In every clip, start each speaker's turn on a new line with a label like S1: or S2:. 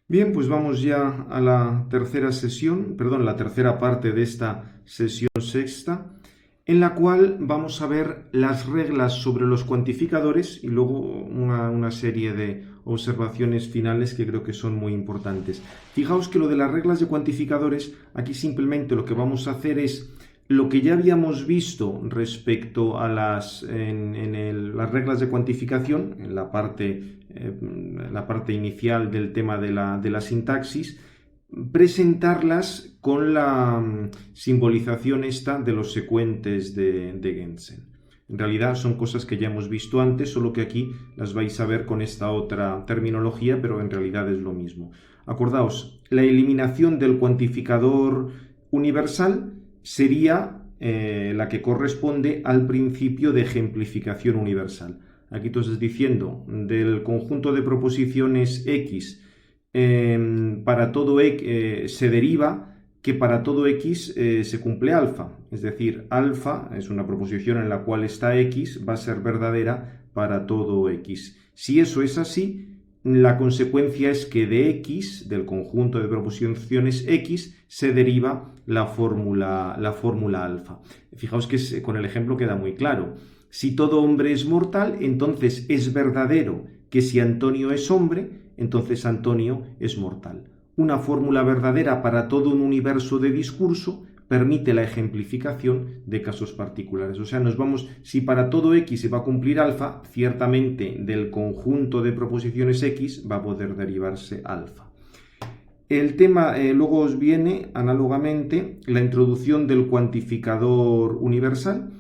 S1: Bien, pues vamos ya a la tercera sesión, perdón, la tercera parte de esta sesión sexta, en la cual vamos a ver las reglas sobre los cuantificadores y luego una serie de observaciones finales que creo que son muy importantes. Fijaos que lo de las reglas de cuantificadores, aquí simplemente lo que vamos a hacer es lo que ya habíamos visto respecto a las reglas de cuantificación, en la parte inicial del tema de la sintaxis, presentarlas con la simbolización esta de los secuentes de Gensen. En realidad son cosas que ya hemos visto antes, solo que aquí las vais a ver con esta otra terminología, pero en realidad es lo mismo. Acordaos, la eliminación del cuantificador universal sería la que corresponde al principio de ejemplificación universal. Aquí tú estás diciendo del conjunto de proposiciones X para todo X se deriva que para todo X se cumple alfa. Es decir, alfa es una proposición en la cual está X, va a ser verdadera para todo X. Si eso es así, la consecuencia es que de X, del conjunto de proposiciones X, se deriva la fórmula alfa. Fijaos que con el ejemplo queda muy claro. Si todo hombre es mortal, entonces es verdadero que si Antonio es hombre, entonces Antonio es mortal. Una fórmula verdadera para todo un universo de discurso permite la ejemplificación de casos particulares. O sea, si para todo X se va a cumplir alfa, ciertamente del conjunto de proposiciones X va a poder derivarse alfa. El tema luego os viene análogamente la introducción del cuantificador universal.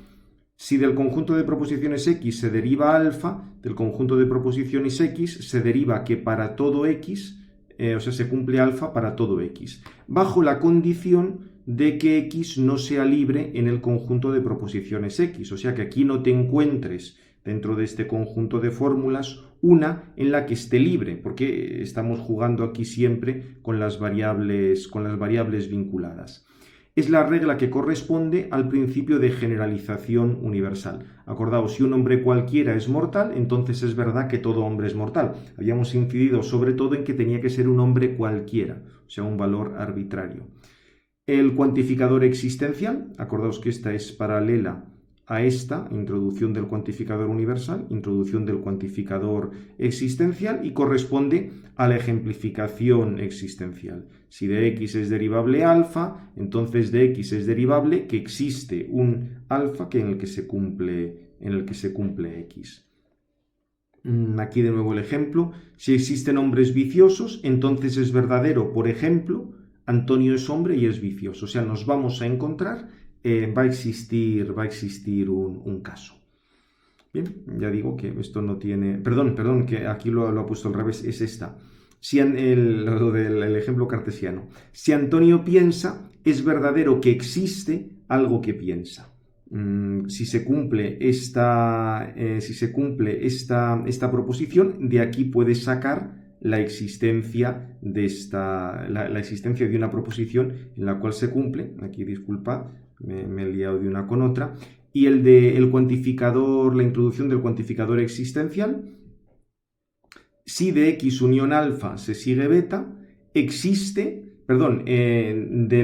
S1: Si del conjunto de proposiciones X se deriva alfa, del conjunto de proposiciones X se deriva que para todo X, o sea, se cumple alfa para todo X, bajo la condición de que X no sea libre en el conjunto de proposiciones X, o sea, que aquí no te encuentres dentro de este conjunto de fórmulas una en la que esté libre, porque estamos jugando aquí siempre con las variables vinculadas. Es la regla que corresponde al principio de generalización universal. Acordaos, si un hombre cualquiera es mortal, entonces es verdad que todo hombre es mortal. Habíamos incidido sobre todo en que tenía que ser un hombre cualquiera, o sea, un valor arbitrario. El cuantificador existencial, acordaos que esta es paralela a esta, introducción del cuantificador universal, introducción del cuantificador existencial y corresponde a la ejemplificación existencial. Si de X es derivable alfa, entonces de X es derivable que existe un alfa en el que se cumple X. Aquí de nuevo el ejemplo. Si existen hombres viciosos, entonces es verdadero, por ejemplo, Antonio es hombre y es vicioso. O sea, nos vamos a encontrar, va a existir un caso. Bien, ya digo que esto no tiene... Perdón, que aquí lo ha puesto al revés, es esta. Lo del ejemplo cartesiano. Si Antonio piensa, es verdadero que existe algo que piensa. Si se cumple esta proposición, de aquí puedes sacar la existencia de una proposición en la cual se cumple. Aquí disculpad, me he liado de una con otra. Y el cuantificador, la introducción del cuantificador existencial. Si de X unión alfa se sigue beta, del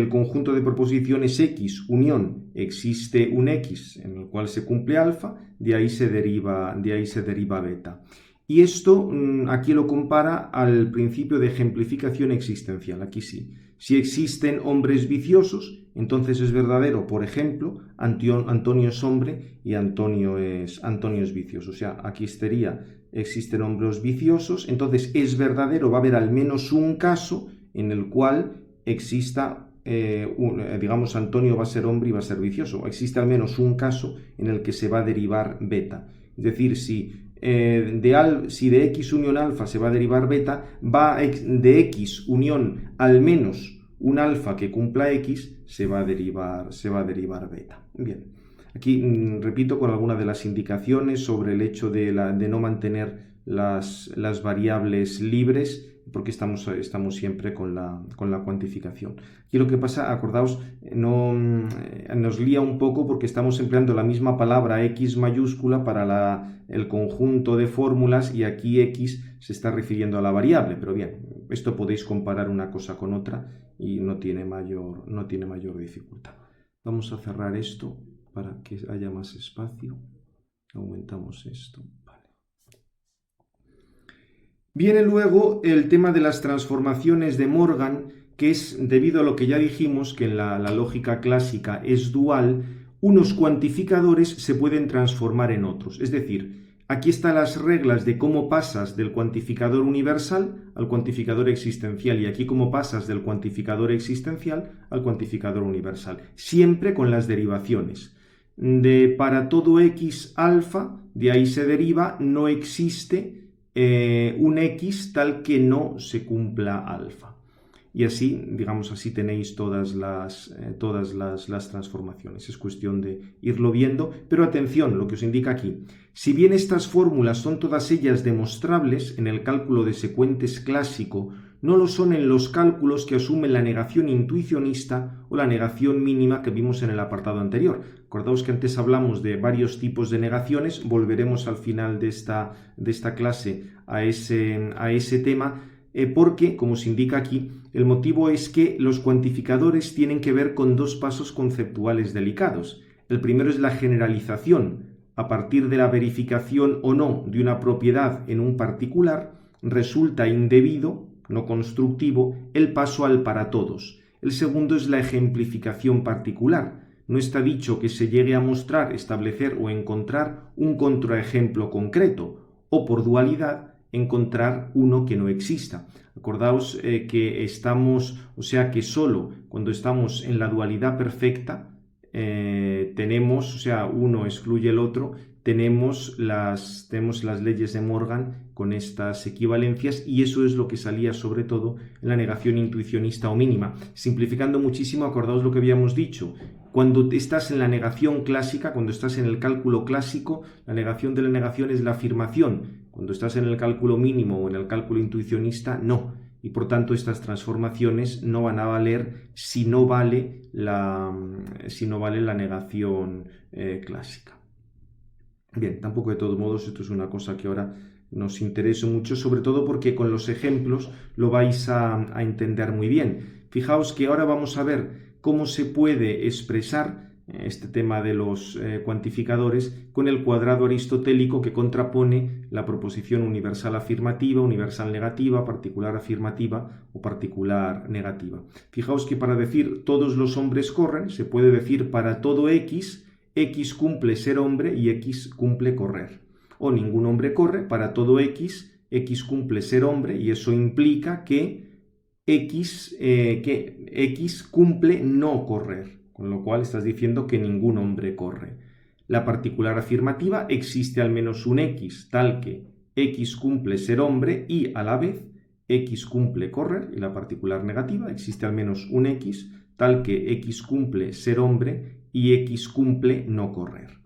S1: conjunto de proposiciones X unión existe un X en el cual se cumple alfa, de ahí se deriva beta. Y esto aquí lo compara al principio de ejemplificación existencial, aquí sí. Si existen hombres viciosos, entonces es verdadero, por ejemplo, Antonio es hombre y Antonio es vicioso. O sea, aquí existen hombres viciosos, entonces es verdadero, va a haber al menos un caso en el cual exista, digamos, Antonio va a ser hombre y va a ser vicioso. Existe al menos un caso en el que se va a derivar beta. Es decir, si de X unión alfa se va a derivar beta, de X unión al menos un alfa que cumpla X, se va a derivar beta. Bien, aquí repito con algunas de las indicaciones sobre el hecho de no mantener las variables libres porque estamos siempre con la cuantificación. Aquí lo que pasa, acordaos, nos lía un poco porque estamos empleando la misma palabra X mayúscula para el conjunto de fórmulas y aquí X se está refiriendo a la variable, pero bien, esto podéis comparar una cosa con otra y no tiene mayor dificultad. Vamos a cerrar esto para que haya más espacio. Aumentamos esto. Vale. Viene luego el tema de las transformaciones de Morgan, que es debido a lo que ya dijimos, que en la lógica clásica es dual, unos cuantificadores se pueden transformar en otros. Es decir, aquí están las reglas de cómo pasas del cuantificador universal al cuantificador existencial y aquí cómo pasas del cuantificador existencial al cuantificador universal, siempre con las derivaciones. Para todo x alfa, de ahí se deriva, no existe un x tal que no se cumpla alfa. Y así, digamos, así tenéis todas las transformaciones. Es cuestión de irlo viendo, pero atención, lo que os indica aquí. Si bien estas fórmulas son todas ellas demostrables en el cálculo de secuentes clásico, no lo son en los cálculos que asumen la negación intuicionista o la negación mínima que vimos en el apartado anterior. Acordaos que antes hablamos de varios tipos de negaciones, volveremos al final de esta clase a ese tema, porque, como se indica aquí, el motivo es que los cuantificadores tienen que ver con dos pasos conceptuales delicados. El primero es la generalización. A partir de la verificación o no de una propiedad en un particular, resulta indebido, no constructivo, el paso al para todos. El segundo es la ejemplificación particular. No está dicho que se llegue a mostrar, establecer o encontrar un contraejemplo concreto, o por dualidad, encontrar uno que no exista. Acordaos que que solo cuando estamos en la dualidad perfecta tenemos, o sea, uno excluye el otro, tenemos las leyes de Morgan con estas equivalencias y eso es lo que salía sobre todo en la negación intuicionista o mínima. Simplificando muchísimo, acordaos lo que habíamos dicho. Cuando estás en la negación clásica, cuando estás en el cálculo clásico, la negación de la negación es la afirmación. Cuando estás en el cálculo mínimo o en el cálculo intuicionista, no. Y por tanto estas transformaciones no van a valer si no vale la negación clásica. Bien, tampoco de todos modos esto es una cosa que ahora nos interesa mucho, sobre todo porque con los ejemplos lo vais a entender muy bien. Fijaos que ahora vamos a ver cómo se puede expresar este tema de los cuantificadores con el cuadrado aristotélico que contrapone la proposición universal afirmativa, universal negativa, particular afirmativa o particular negativa. Fijaos que para decir todos los hombres corren, se puede decir para todo x, x cumple ser hombre y x cumple correr. O ningún hombre corre, para todo x, x cumple ser hombre y eso implica que x cumple no correr. Con lo cual estás diciendo que ningún hombre corre. La particular afirmativa existe al menos un x, tal que x cumple ser hombre y a la vez x cumple correr. Y la particular negativa existe al menos un x, tal que x cumple ser hombre y x cumple no correr.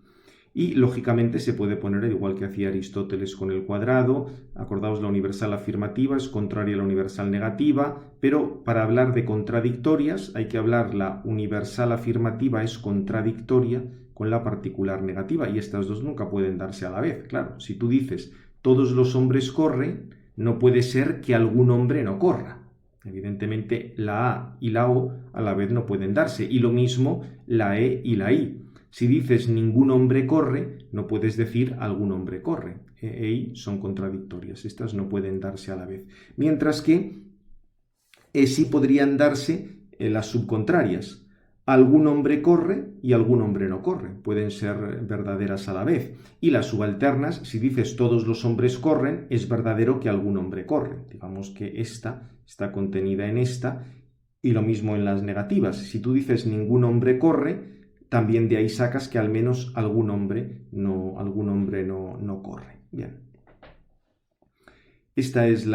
S1: Y lógicamente se puede poner igual que hacía Aristóteles con el cuadrado. Acordaos, la universal afirmativa es contraria a la universal negativa, pero para hablar de contradictorias hay que hablar la universal afirmativa es contradictoria con la particular negativa y estas dos nunca pueden darse a la vez. Claro, si tú dices todos los hombres corren, no puede ser que algún hombre no corra. Evidentemente la A y la O a la vez no pueden darse y lo mismo la E y la I. Si dices ningún hombre corre, no puedes decir algún hombre corre. E I son contradictorias. Estas no pueden darse a la vez. Mientras que sí podrían darse las subcontrarias. Algún hombre corre y algún hombre no corre. Pueden ser verdaderas a la vez. Y las subalternas, si dices todos los hombres corren, es verdadero que algún hombre corre. Digamos que esta está contenida en esta. Y lo mismo en las negativas. Si tú dices ningún hombre corre, también de ahí sacas que al menos algún hombre no corre. Bien. Esta es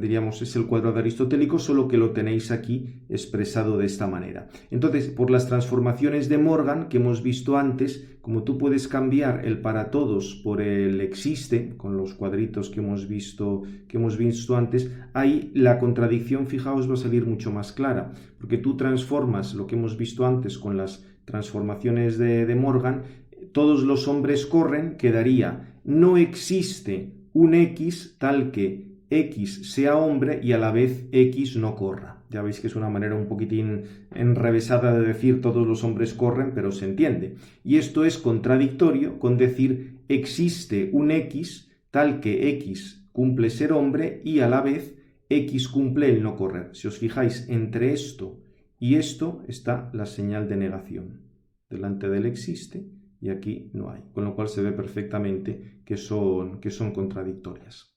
S1: diríamos, es el cuadrado aristotélico, solo que lo tenéis aquí expresado de esta manera. Entonces, por las transformaciones de Morgan que hemos visto antes, como tú puedes cambiar el para todos por el existe, con los cuadritos que hemos visto antes, ahí la contradicción, fijaos, va a salir mucho más clara, porque tú transformas lo que hemos visto antes con las transformaciones de Morgan, todos los hombres corren, quedaría no existe un X tal que X sea hombre y a la vez X no corra. Ya veis que es una manera un poquitín enrevesada de decir todos los hombres corren, pero se entiende. Y esto es contradictorio con decir existe un X tal que X cumple ser hombre y a la vez X cumple el no correr. Si os fijáis, entre esto y esto está la señal de negación. Delante del existe y aquí no hay, con lo cual se ve perfectamente que son contradictorias.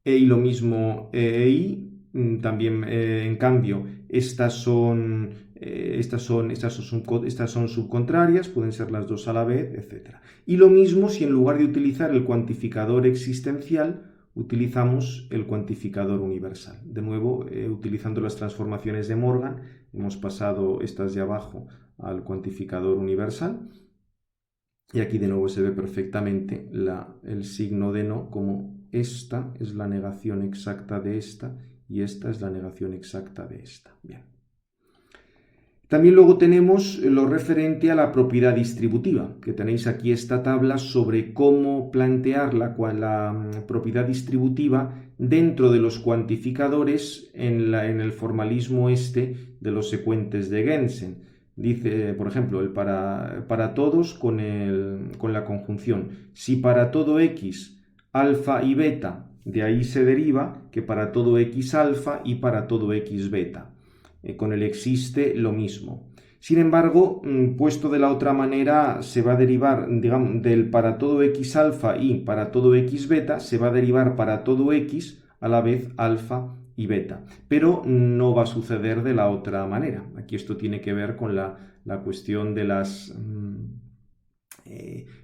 S1: Y lo mismo y también, en cambio, estas son subcontrarias, pueden ser las dos a la vez, etc. Y lo mismo si en lugar de utilizar el cuantificador existencial, utilizamos el cuantificador universal. De nuevo, utilizando las transformaciones de Morgan, hemos pasado estas de abajo al cuantificador universal. Y aquí de nuevo se ve perfectamente el signo de no, como esta es la negación exacta de esta y esta es la negación exacta de esta. Bien. También luego tenemos lo referente a la propiedad distributiva, que tenéis aquí esta tabla sobre cómo plantear la propiedad distributiva dentro de los cuantificadores en el formalismo de los secuentes de Gensen. Dice, por ejemplo, el para todos con la conjunción. Si para todo x, alfa y beta, de ahí se deriva que para todo x alfa y para todo x beta. Con el existe lo mismo. Sin embargo, puesto de la otra manera, se va a derivar, digamos, del para todo x alfa y para todo x beta, se va a derivar para todo x a la vez alfa y beta. Pero no va a suceder de la otra manera. Aquí esto tiene que ver con la cuestión de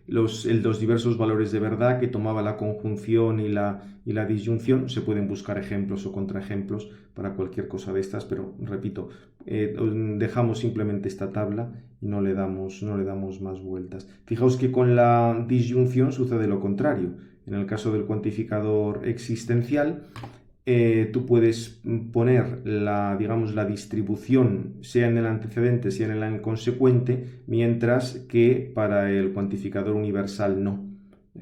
S1: los diversos valores de verdad que tomaba la conjunción y la disyunción. Se pueden buscar ejemplos o contraejemplos para cualquier cosa de estas, pero repito, dejamos simplemente esta tabla y no le damos más vueltas. Fijaos que con la disyunción sucede lo contrario. En el caso del cuantificador existencial, tú puedes poner la distribución sea en el antecedente, sea en el consecuente, mientras que para el cuantificador universal no.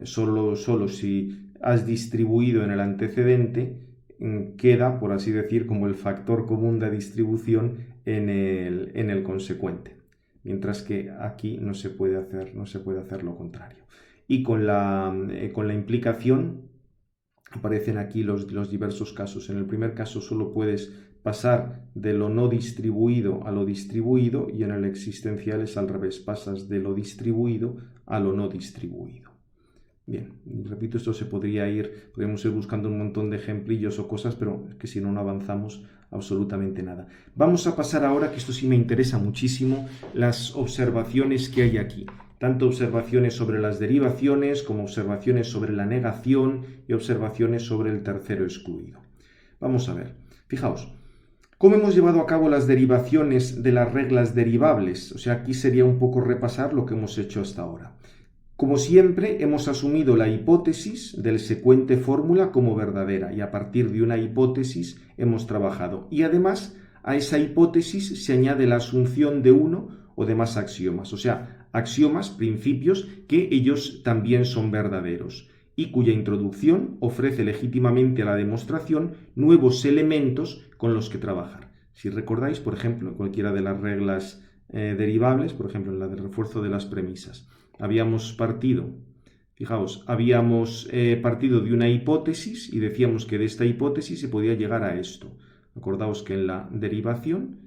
S1: Solo si has distribuido en el antecedente, queda, por así decir, como el factor común de distribución en el consecuente. Mientras que aquí no se puede hacer lo contrario. Y con la implicación aparecen aquí los diversos casos. En el primer caso solo puedes pasar de lo no distribuido a lo distribuido y en el existencial es al revés, pasas de lo distribuido a lo no distribuido. Bien, repito, esto podríamos ir buscando un montón de ejemplillos o cosas, pero es que si no, no avanzamos absolutamente nada. Vamos a pasar ahora, que esto sí me interesa muchísimo, las observaciones que hay aquí. Tanto observaciones sobre las derivaciones como observaciones sobre la negación y observaciones sobre el tercero excluido. Vamos a ver, fijaos, ¿cómo hemos llevado a cabo las derivaciones de las reglas derivables? O sea, aquí sería un poco repasar lo que hemos hecho hasta ahora. Como siempre, hemos asumido la hipótesis del secuente fórmula como verdadera y a partir de una hipótesis hemos trabajado. Y además, a esa hipótesis se añade la asunción de uno o de más axiomas, o sea, axiomas, principios, que ellos también son verdaderos y cuya introducción ofrece legítimamente a la demostración nuevos elementos con los que trabajar. Si recordáis, por ejemplo, en cualquiera de las reglas derivables, por ejemplo, en la del refuerzo de las premisas, habíamos partido de una hipótesis y decíamos que de esta hipótesis se podía llegar a esto. Acordaos que en la derivación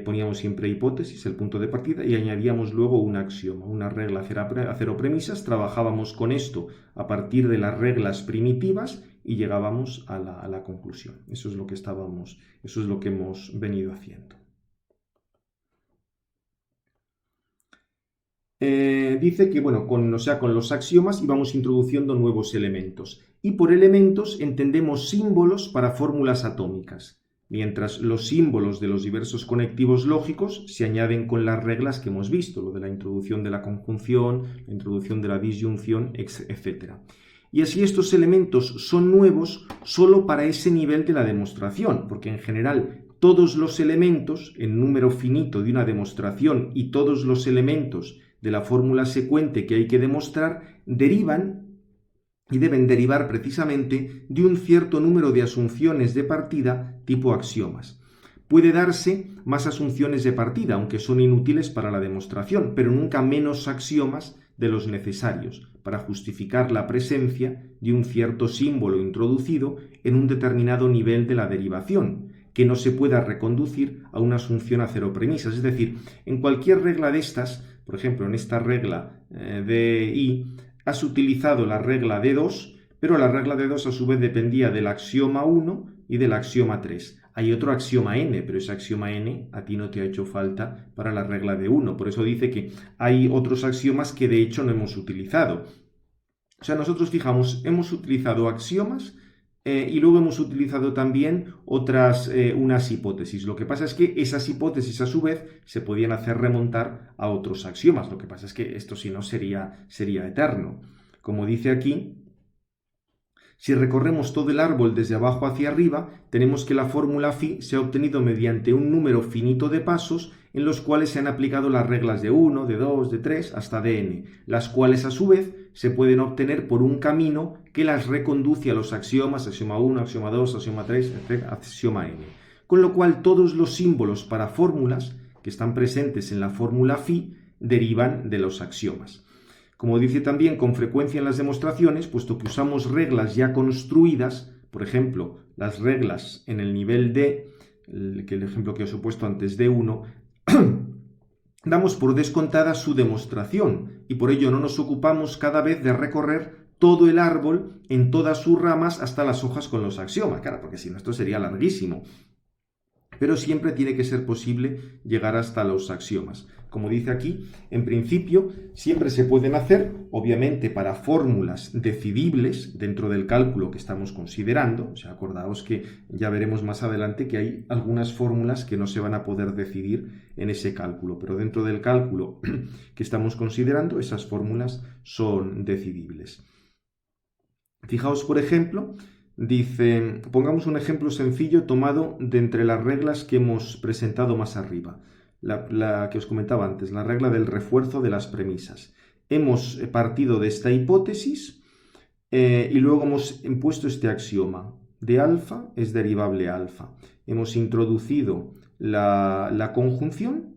S1: poníamos siempre hipótesis, el punto de partida, y añadíamos luego un axioma, una regla cero premisas, trabajábamos con esto a partir de las reglas primitivas y llegábamos a la conclusión. Eso es lo que hemos venido haciendo. Dice que, bueno, con los axiomas íbamos introduciendo nuevos elementos. Y por elementos entendemos símbolos para fórmulas atómicas, mientras los símbolos de los diversos conectivos lógicos se añaden con las reglas que hemos visto, lo de la introducción de la conjunción, la introducción de la disyunción, etc. Y así estos elementos son nuevos solo para ese nivel de la demostración, porque en general todos los elementos en número finito de una demostración y todos los elementos de la fórmula secuente que hay que demostrar derivan y deben derivar precisamente de un cierto número de asunciones de partida tipo axiomas. Puede darse más asunciones de partida, aunque son inútiles para la demostración, pero nunca menos axiomas de los necesarios para justificar la presencia de un cierto símbolo introducido en un determinado nivel de la derivación, que no se pueda reconducir a una asunción a cero premisas. Es decir, en cualquier regla de estas, por ejemplo, en esta regla de I, has utilizado la regla de 2, pero la regla de 2 a su vez dependía del axioma 1 y del axioma 3. Hay otro axioma n, pero ese axioma n a ti no te ha hecho falta para la regla de 1. Por eso dice que hay otros axiomas que de hecho no hemos utilizado. O sea, nosotros fijamos, hemos utilizado axiomas y luego hemos utilizado también unas hipótesis. Lo que pasa es que esas hipótesis a su vez se podían hacer remontar a otros axiomas. Lo que pasa es que esto si no sería eterno. Como dice aquí, si recorremos todo el árbol desde abajo hacia arriba, tenemos que la fórmula phi se ha obtenido mediante un número finito de pasos en los cuales se han aplicado las reglas de 1, de 2, de 3 hasta de n, las cuales a su vez se pueden obtener por un camino que las reconduce a los axiomas, axioma 1, axioma 2, axioma 3, etc., axioma n. Con lo cual todos los símbolos para fórmulas que están presentes en la fórmula phi derivan de los axiomas. Como dice también con frecuencia en las demostraciones, puesto que usamos reglas ya construidas, por ejemplo, las reglas en el nivel D, que el ejemplo que os he puesto antes de 1, damos por descontada su demostración y por ello no nos ocupamos cada vez de recorrer todo el árbol en todas sus ramas hasta las hojas con los axiomas, claro, porque si no esto sería larguísimo. Pero siempre tiene que ser posible llegar hasta los axiomas. Como dice aquí, en principio siempre se pueden hacer, obviamente para fórmulas decidibles dentro del cálculo que estamos considerando. O sea, acordaos que ya veremos más adelante que hay algunas fórmulas que no se van a poder decidir en ese cálculo, pero dentro del cálculo que estamos considerando, esas fórmulas son decidibles. Fijaos, por ejemplo, dice, pongamos un ejemplo sencillo tomado de entre las reglas que hemos presentado más arriba. La que os comentaba antes, la regla del refuerzo de las premisas. Hemos partido de esta hipótesis y luego hemos impuesto este axioma. De alfa es derivable alfa. Hemos introducido la conjunción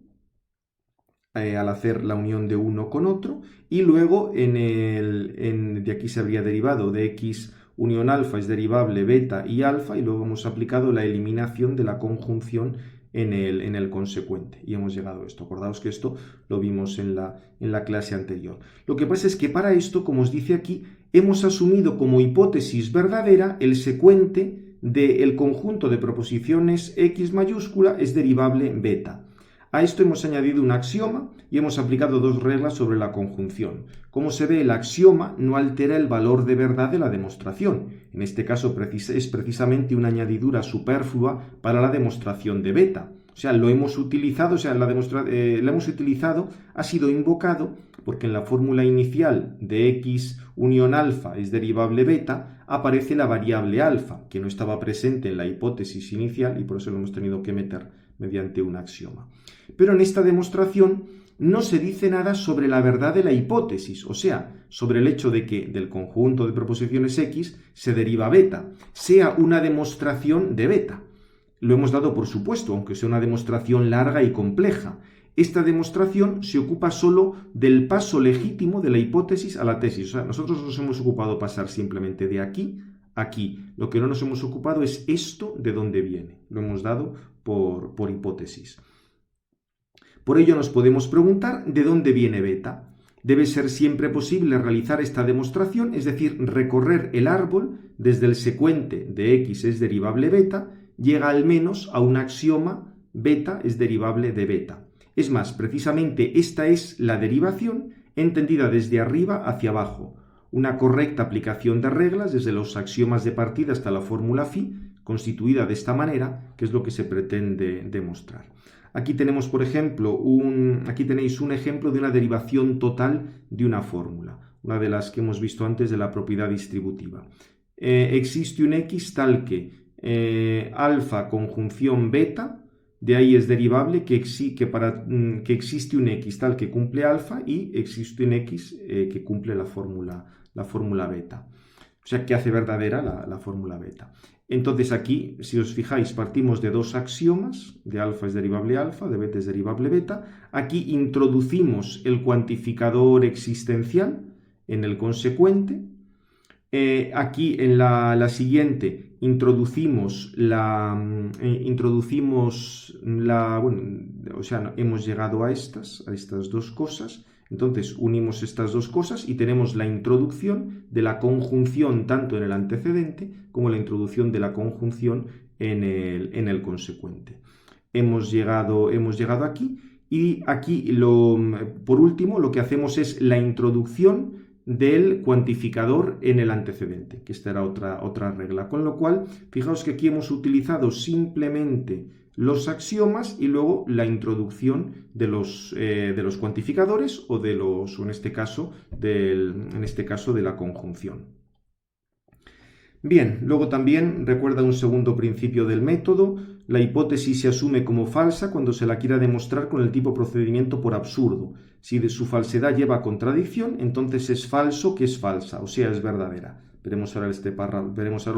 S1: al hacer la unión de uno con otro y luego de aquí se habría derivado de x unión alfa es derivable beta y alfa y luego hemos aplicado la eliminación de la conjunción en el consecuente y hemos llegado a esto. Acordaos que esto lo vimos en la clase anterior. Lo que pasa es que para esto, como os dice aquí, hemos asumido como hipótesis verdadera el secuente del conjunto de proposiciones x mayúscula es derivable beta. A esto hemos añadido un axioma y hemos aplicado dos reglas sobre la conjunción. Como se ve, el axioma no altera el valor de verdad de la demostración. En este caso es precisamente una añadidura superflua para la demostración de beta. O sea, lo hemos utilizado, ha sido invocado porque en la fórmula inicial de x unión alfa es derivable beta aparece la variable alfa, que no estaba presente en la hipótesis inicial y por eso lo hemos tenido que meter mediante un axioma. Pero en esta demostración no se dice nada sobre la verdad de la hipótesis, o sea, sobre el hecho de que del conjunto de proposiciones x se deriva beta, sea una demostración de beta. Lo hemos dado por supuesto, aunque sea una demostración larga y compleja. Esta demostración se ocupa solo del paso legítimo de la hipótesis a la tesis. O sea, nosotros nos hemos ocupado pasar simplemente de aquí a aquí. Lo que no nos hemos ocupado es esto de dónde viene. Lo hemos dado por hipótesis. Por ello nos podemos preguntar de dónde viene beta. Debe ser siempre posible realizar esta demostración, es decir, recorrer el árbol desde el secuente de x es derivable beta, llega al menos a un axioma beta es derivable de beta. Es más, precisamente esta es la derivación entendida desde arriba hacia abajo. una correcta aplicación de reglas desde los axiomas de partida hasta la fórmula phi, constituida de esta manera, que es lo que se pretende demostrar. Aquí tenemos, por ejemplo, aquí tenéis un ejemplo de una derivación total de una fórmula, una de las que hemos visto antes de la propiedad distributiva. Existe un x tal que alfa conjunción beta, de ahí es derivable que existe un x tal que cumple alfa y existe un x que cumple la fórmula beta. O sea, que hace verdadera la fórmula beta. Entonces aquí, si os fijáis, partimos de dos axiomas, de alfa es derivable alfa, de beta es derivable beta. Aquí introducimos el cuantificador existencial en el consecuente. Aquí en la siguiente introducimos hemos llegado a estas dos cosas. Entonces unimos estas dos cosas y tenemos la introducción de la conjunción tanto en el antecedente como la introducción de la conjunción en el consecuente. Hemos llegado aquí y aquí por último lo que hacemos es la introducción del cuantificador en el antecedente, que esta era otra regla. Con lo cual, fijaos que aquí hemos utilizado simplemente los axiomas y luego la introducción de los cuantificadores o en este caso de la conjunción. Bien, luego también recuerda un segundo principio del método: la hipótesis se asume como falsa cuando se la quiera demostrar con el tipo procedimiento por absurdo. Si de su falsedad lleva a contradicción, entonces es falso que es falsa, o sea, es verdadera. Veremos ahora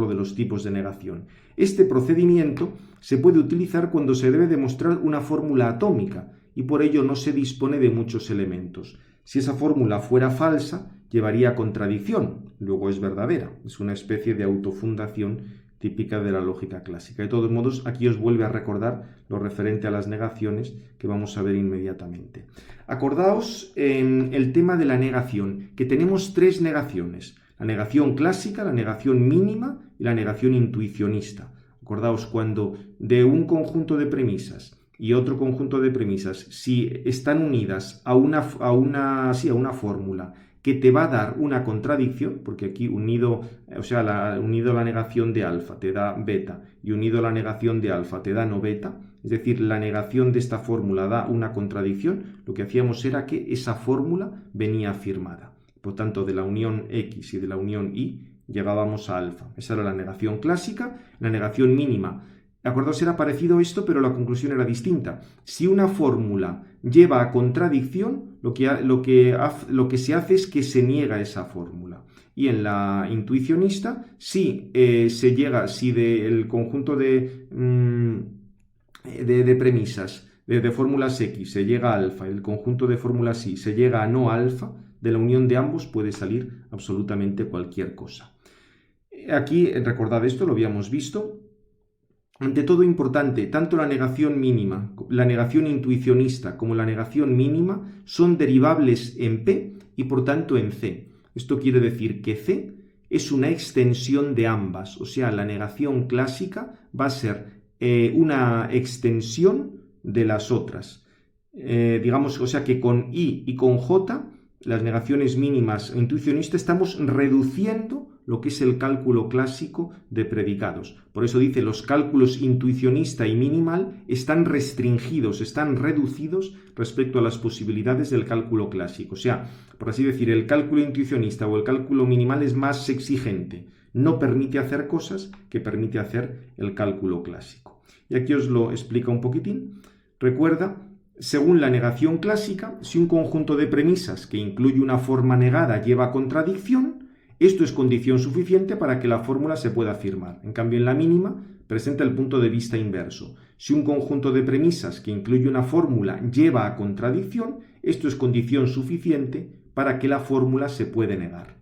S1: lo de los tipos de negación. Este procedimiento se puede utilizar cuando se debe demostrar una fórmula atómica y por ello no se dispone de muchos elementos. Si esa fórmula fuera falsa, llevaría a contradicción, luego es verdadera. Es una especie de autofundación típica de la lógica clásica. De todos modos, aquí os vuelve a recordar lo referente a las negaciones que vamos a ver inmediatamente. Acordaos el tema de la negación, que tenemos tres negaciones: la negación clásica, la negación mínima y la negación intuicionista. Acordaos, cuando de un conjunto de premisas y otro conjunto de premisas, si están unidas a una fórmula que te va a dar una contradicción, porque aquí unido la negación de alfa te da beta y unido la negación de alfa te da no beta, es decir, la negación de esta fórmula da una contradicción, lo que hacíamos era que esa fórmula venía afirmada. Por tanto, de la unión X y de la unión Y llegábamos a alfa. Esa era la negación clásica. La negación mínima, acordaos, era parecido a esto, pero la conclusión era distinta. Si una fórmula lleva a contradicción, lo que se hace es que se niega esa fórmula. Y en la intuicionista, si del conjunto de premisas, de fórmulas X se llega a alfa, el conjunto de fórmulas Y se llega a no alfa, de la unión de ambos puede salir absolutamente cualquier cosa. Aquí, recordad esto, lo habíamos visto. Ante todo, importante, tanto la negación mínima, la negación intuicionista como la negación mínima son derivables en P y por tanto en C. Esto quiere decir que C es una extensión de ambas, o sea, la negación clásica va a ser una extensión de las otras. Digamos, o sea que con I y con J, las negaciones mínimas intuicionistas, estamos reduciendo lo que es el cálculo clásico de predicados. Por eso dice, los cálculos intuicionista y minimal están restringidos, están reducidos respecto a las posibilidades del cálculo clásico. O sea, por así decir, el cálculo intuicionista o el cálculo minimal es más exigente. No permite hacer cosas que permite hacer el cálculo clásico. Y aquí os lo explica un poquitín. Recuerda, según la negación clásica, si un conjunto de premisas que incluye una forma negada lleva a contradicción, esto es condición suficiente para que la fórmula se pueda afirmar. En cambio, en la mínima presenta el punto de vista inverso. Si un conjunto de premisas que incluye una fórmula lleva a contradicción, esto es condición suficiente para que la fórmula se pueda negar.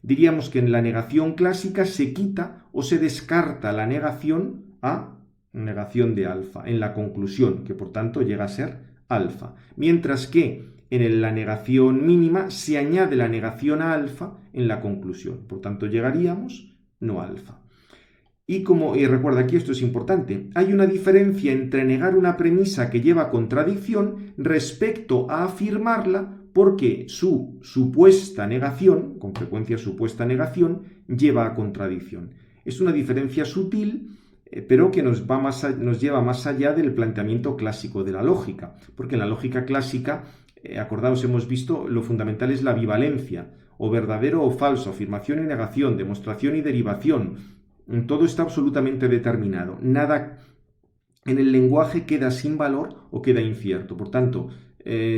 S1: Diríamos que en la negación clásica se quita o se descarta la negación de alfa en la conclusión, que por tanto llega a ser alfa. Mientras que en la negación mínima se añade la negación a alfa en la conclusión. Por tanto, llegaríamos no alfa. Y recuerda aquí, esto es importante, hay una diferencia entre negar una premisa que lleva a contradicción respecto a afirmarla porque su supuesta negación, con frecuencia supuesta negación, lleva a contradicción. Es una diferencia sutil, pero que nos lleva más allá del planteamiento clásico de la lógica, porque en la lógica clásica, acordaos, hemos visto, lo fundamental es la bivalencia, o verdadero o falso, afirmación y negación, demostración y derivación. Todo está absolutamente determinado. Nada en el lenguaje queda sin valor o queda incierto. Por tanto,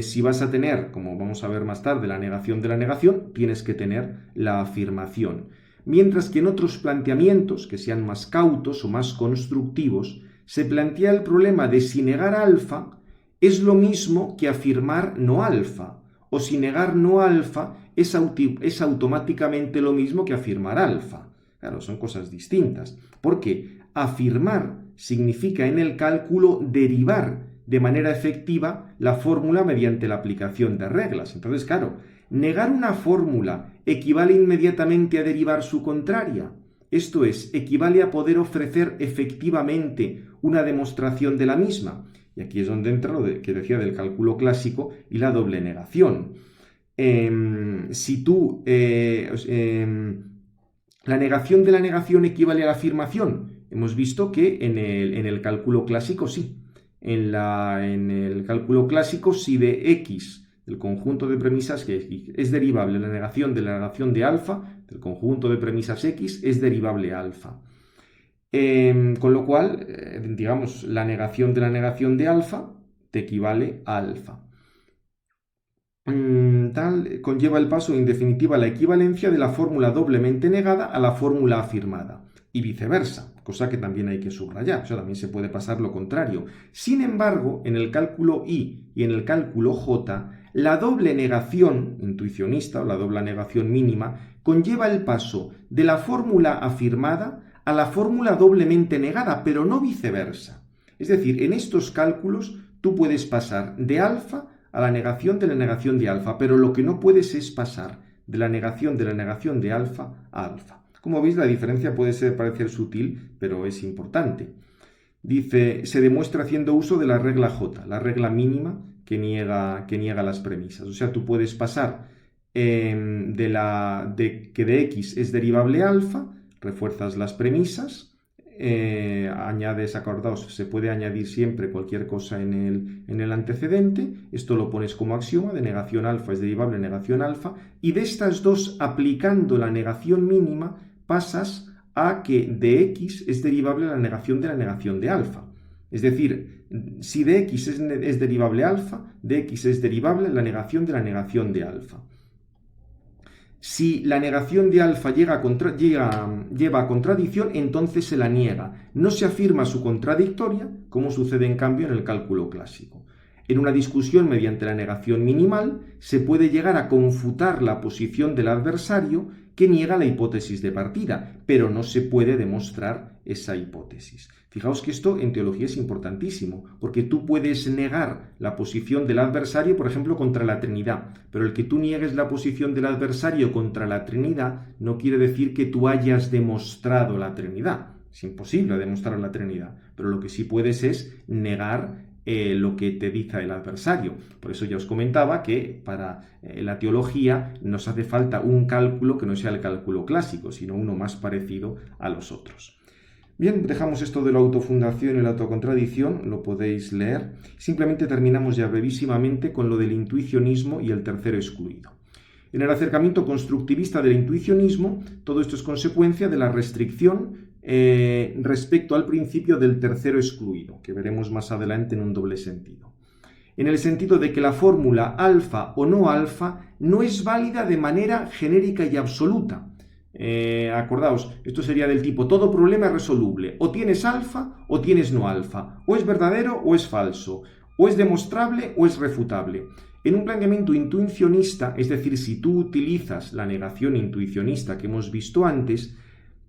S1: si vas a tener, como vamos a ver más tarde, la negación de la negación, tienes que tener la afirmación. Mientras que en otros planteamientos, que sean más cautos o más constructivos, se plantea el problema de si negar alfa es lo mismo que afirmar no alfa, o si negar no alfa es automáticamente lo mismo que afirmar alfa. Claro, son cosas distintas, porque afirmar significa en el cálculo derivar de manera efectiva la fórmula mediante la aplicación de reglas. Entonces, claro, negar una fórmula equivale inmediatamente a derivar su contraria. Esto es, equivale a poder ofrecer efectivamente una demostración de la misma. Y aquí es donde entra lo que decía del cálculo clásico y la doble negación. La negación de la negación equivale a la afirmación. Hemos visto que en el cálculo clásico sí. En el cálculo clásico, si de X, del conjunto de premisas que es derivable la negación de alfa, del conjunto de premisas X, es derivable alfa. Con lo cual, digamos, la negación de alfa te equivale a alfa. Conlleva el paso, en definitiva, la equivalencia de la fórmula doblemente negada a la fórmula afirmada, y viceversa, cosa que también hay que subrayar. O sea, también se puede pasar lo contrario. Sin embargo, en el cálculo I y en el cálculo J, la doble negación intuicionista o la doble negación mínima conlleva el paso de la fórmula afirmada a la fórmula doblemente negada, pero no viceversa. Es decir, en estos cálculos tú puedes pasar de alfa a la negación de alfa, pero lo que no puedes es pasar de la negación de alfa a alfa. Como veis, la diferencia puede parecer sutil, pero es importante. Dice, se demuestra haciendo uso de la regla J, la regla mínima que niega las premisas. O sea, tú puedes pasar de que de X es derivable alfa, refuerzas las premisas, añades, acordaos, se puede añadir siempre cualquier cosa en el antecedente, esto lo pones como axioma, de negación alfa es derivable negación alfa, y de estas dos, aplicando la negación mínima, pasas a que de X es derivable la negación de alfa. Es decir, si de X es derivable alfa, de X es derivable la negación de alfa. Si la negación de alfa lleva a contradicción, entonces se la niega. No se afirma su contradictoria, como sucede en cambio en el cálculo clásico. En una discusión mediante la negación minimal, se puede llegar a confutar la posición del adversario que niega la hipótesis de partida, pero no se puede demostrar esa hipótesis. Fijaos que esto en teología es importantísimo, porque tú puedes negar la posición del adversario, por ejemplo, contra la Trinidad, pero el que tú niegues la posición del adversario contra la Trinidad no quiere decir que tú hayas demostrado la Trinidad. Es imposible demostrar la Trinidad, pero lo que sí puedes es negar lo que te dice el adversario. Por eso ya os comentaba que para la teología nos hace falta un cálculo que no sea el cálculo clásico, sino uno más parecido a los otros. Bien, dejamos esto de la autofundación y la autocontradicción, lo podéis leer. Simplemente terminamos ya brevísimamente con lo del intuicionismo y el tercero excluido. En el acercamiento constructivista del intuicionismo, todo esto es consecuencia de la restricción respecto al principio del tercero excluido, que veremos más adelante en un doble sentido. En el sentido de que la fórmula alfa o no alfa no es válida de manera genérica y absoluta. Acordaos, esto sería del tipo, todo problema es resoluble, o tienes alfa o tienes no alfa, o es verdadero o es falso, o es demostrable o es refutable. En un planteamiento intuicionista, es decir, si tú utilizas la negación intuicionista que hemos visto antes,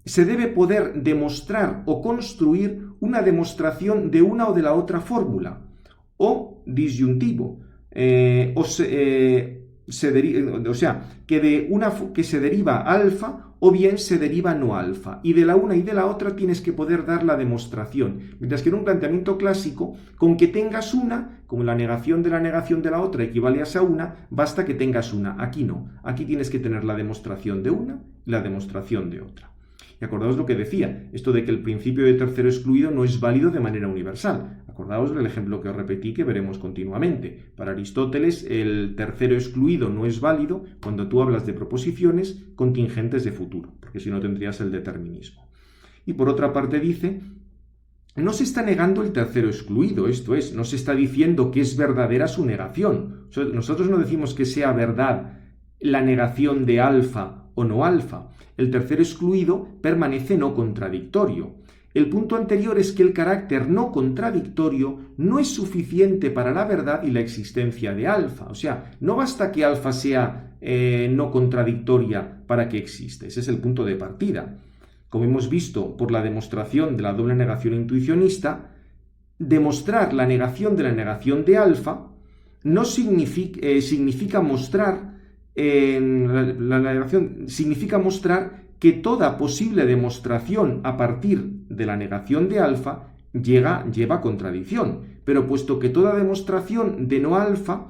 S1: se debe poder demostrar o construir una demostración de una o de la otra fórmula, o disyuntivo, que se deriva alfa o bien se deriva no alfa, y de la una y de la otra tienes que poder dar la demostración, mientras que en un planteamiento clásico, con que tengas una, como la negación de la otra equivale a esa una, basta que tengas una. Aquí no, aquí tienes que tener la demostración de una y la demostración de otra. Y acordaos lo que decía, esto de que el principio de tercero excluido no es válido de manera universal. Acordaos del ejemplo que os repetí que veremos continuamente. Para Aristóteles, el tercero excluido no es válido cuando tú hablas de proposiciones contingentes de futuro, porque si no tendrías el determinismo. Y por otra parte dice, no se está negando el tercero excluido, esto es, no se está diciendo que es verdadera su negación. O sea, nosotros no decimos que sea verdad la negación de alfa o no alfa. El tercero excluido permanece no contradictorio. El punto anterior es que el carácter no contradictorio no es suficiente para la verdad y la existencia de alfa. O sea, no basta que alfa sea no contradictoria para que exista. Ese es el punto de partida. Como hemos visto por la demostración de la doble negación intuicionista, demostrar la negación de la negación de alfa no significa mostrar la negación significa mostrar que toda posible demostración a partir de la negación de alfa lleva contradicción, pero puesto que toda demostración de no alfa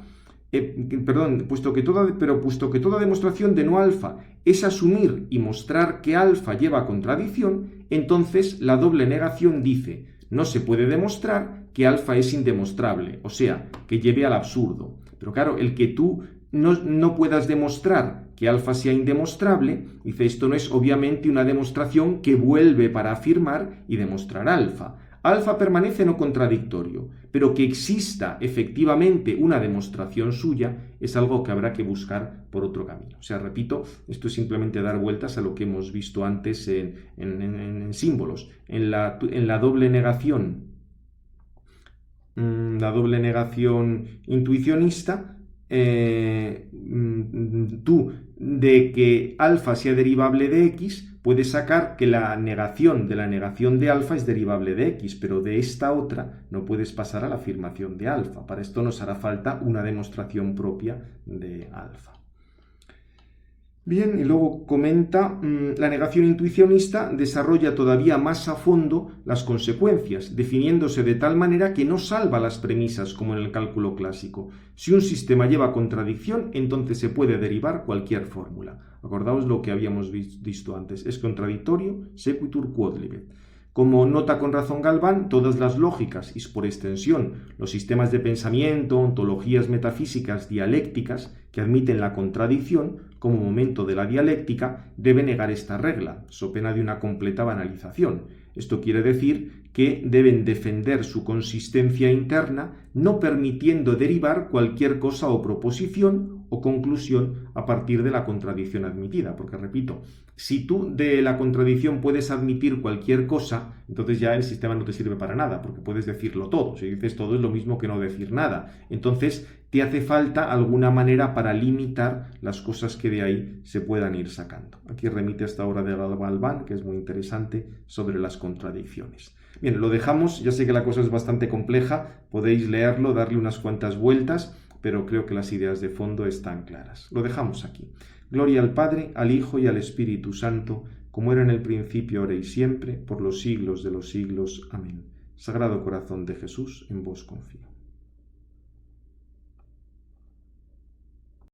S1: puesto que toda demostración de no alfa es asumir y mostrar que alfa lleva contradicción, entonces la doble negación dice, no se puede demostrar que alfa es indemostrable, o sea, que lleve al absurdo. Pero claro, el que tú no puedas demostrar que alfa sea indemostrable, dice, esto no es obviamente una demostración que vuelve para afirmar y demostrar alfa. Alfa permanece no contradictorio, pero que exista efectivamente una demostración suya es algo que habrá que buscar por otro camino. O sea, repito, esto es simplemente dar vueltas a lo que hemos visto antes en símbolos. En la doble negación, intuicionista, tú de que alfa sea derivable de x, puedes sacar que la negación de alfa es derivable de x, pero de esta otra no puedes pasar a la afirmación de alfa. Para esto nos hará falta una demostración propia de alfa. Bien, y luego comenta, la negación intuicionista desarrolla todavía más a fondo las consecuencias, definiéndose de tal manera que no salva las premisas como en el cálculo clásico. Si un sistema lleva contradicción, entonces se puede derivar cualquier fórmula. Acordaos lo que habíamos visto antes, es contradictorio, sequitur quod libet. Como nota con razón Galván, todas las lógicas y por extensión los sistemas de pensamiento, ontologías metafísicas dialécticas que admiten la contradicción como momento de la dialéctica deben negar esta regla, so pena de una completa banalización. Esto quiere decir que deben defender su consistencia interna no permitiendo derivar cualquier cosa o proposición o conclusión a partir de la contradicción admitida, porque repito, si tú de la contradicción puedes admitir cualquier cosa, entonces ya el sistema no te sirve para nada, porque puedes decirlo todo. Si dices todo es lo mismo que no decir nada. Entonces te hace falta alguna manera para limitar las cosas que de ahí se puedan ir sacando. Aquí remite esta obra de Galván, que es muy interesante, sobre las contradicciones. Bien, lo dejamos, ya sé que la cosa es bastante compleja, podéis leerlo, darle unas cuantas vueltas, pero creo que las ideas de fondo están claras. Lo dejamos aquí. Gloria al Padre, al Hijo y al Espíritu Santo, como era en el principio, ahora y siempre, por los siglos de los siglos. Amén. Sagrado Corazón de Jesús, en vos confío.